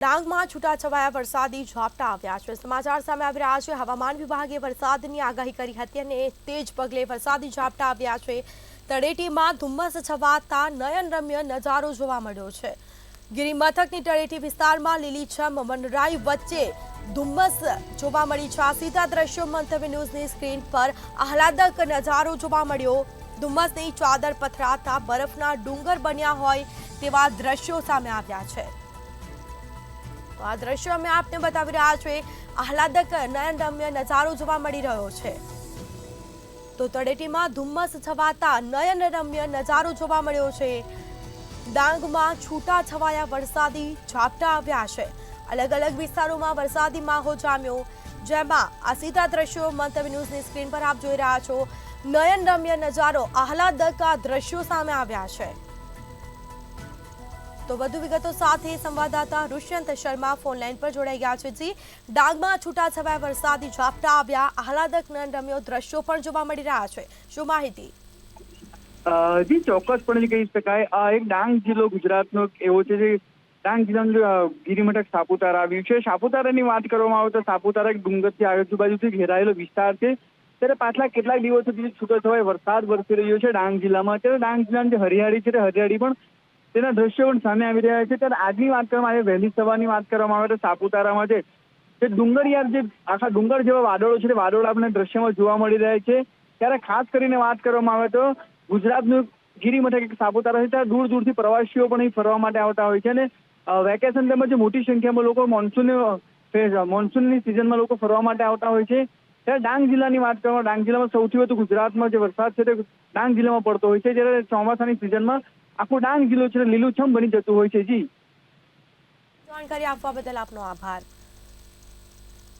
ડાંગમાં છૂટાછવાયા વરસાદી ઝાપટા આવ્યા છે। સમાચાર સામે આવી રહ્યા છે। હવામાન વિભાગે વરસાદની આગાહી કરી હતી અને તેજ પગલે વરસાદી ઝાપટા આવ્યા છે। તળેટીમાં ધુમ્મસ છવાતા નયનરમ્ય નજારો જોવા મળ્યો છે। ગિરિમથકની તળેટી વિસ્તારમાં લીલીછમ વનરાઈ વચ્ચે ધુમ્મસ જોવા મળી છે। આ સીધા દ્રશ્યો મંતવ્ય ન્યૂઝની સ્ક્રીન પર આહલાદક નજારો જોવા મળ્યો। ધુમ્મસની ચાદર પથરાતા બરફના ડુંગર બન્યા હોય તેવા દ્રશ્યો સામે આવ્યા છે। આ દ્રશ્યો અમે આપને બતાવી રહ્યા છીએ। આહલાદક નયનરમ્ય નજારો જોવા મળી રહ્યો છે। તો તળેટીમાં ધુમ્મસ છવાતા નયનરમ્ય નજારો જોવા મળ્યો છે। ડાંગમાં છૂટા છવાયા વરસાદી ઝાપટા આવ્યા છે। અલગ અલગ વિસ્તારોમાં વરસાદી માહોલ જામ્યો, જેમાં આ સીધા દ્રશ્યો મંતવ્ય ન્યૂઝની સ્ક્રીન પર આપ જોઈ રહ્યા છો। નયનરમ્ય નજારો, આહલાદક આ દ્રશ્યો સામે આવ્યા છે। તો વધુ વિગતો સાથે સંવાદદાતા ઋષ્યંત શર્મા ફોનલાઈન પર જોડાઈ ગયા છે। જી, ડાંગમાં છૂટાછવાયા વરસાદી ઝાપટા આવ્યા, આહલાદક નયનરમ્ય દ્રશ્યો પણ જોવા મળી રહ્યા છે। શું માહિતી? જી, ચોક્કસપણે કહી શકાય આ એક ડાંગ જિલ્લો ગુજરાતનો એવો છે જે ડાંગ જિલ્લાનું ગિરિમથક સાપુતારા આવ્યું છે। સાપુતારાની વાત કરવામાં આવે તો સાપુતારા એક ડુંગરથી આજુબાજુથી ઘેરાયેલો વિસ્તાર છે। ત્યારે પાછલા કેટલાક દિવસોથી છૂટોછવાયો વરસાદ વરસી રહ્યો છે ડાંગ જિલ્લામાં। ત્યારે ડાંગ જિલ્લાની જે હરિયાળી છે તે હરિયાળી પણ તેના દ્રશ્યો પણ સામે આવી રહ્યા છે। ત્યારે આજની વાત કરવામાં આવે, વહેલી સવારની વાત કરવામાં આવે તો સાપુતારામાં છે જે ડુંગરિયાર જે આખા ડુંગર જેવા વાદળો છે તે વાદળો આપણે દ્રશ્યમાં જોવા મળી રહ્યા છે। ત્યારે ખાસ કરીને વાત કરવામાં આવે તો ગુજરાતનું ગિરિમથક એક સાપુતારા છે, ત્યાં દૂર દૂરથી પ્રવાસીઓ પણ અહીં ફરવા માટે આવતા હોય છે અને વેકેશન તેમજ મોટી સંખ્યામાં લોકો મોન્સૂનની સિઝનમાં લોકો ફરવા માટે આવતા હોય છે। ત્યારે ડાંગ જિલ્લાની વાત કરવામાં, ડાંગ જિલ્લામાં સૌથી વધુ ગુજરાતમાં જે વરસાદ છે તે ડાંગ જિલ્લામાં પડતો હોય છે। જ્યારે ચોમાસાની સિઝનમાં આખો ડાંગ જિલ્લો છે લીલુંછમ બની જતું હોય છે। જી, જાણકારી આપવા બદલ આપનો આભાર।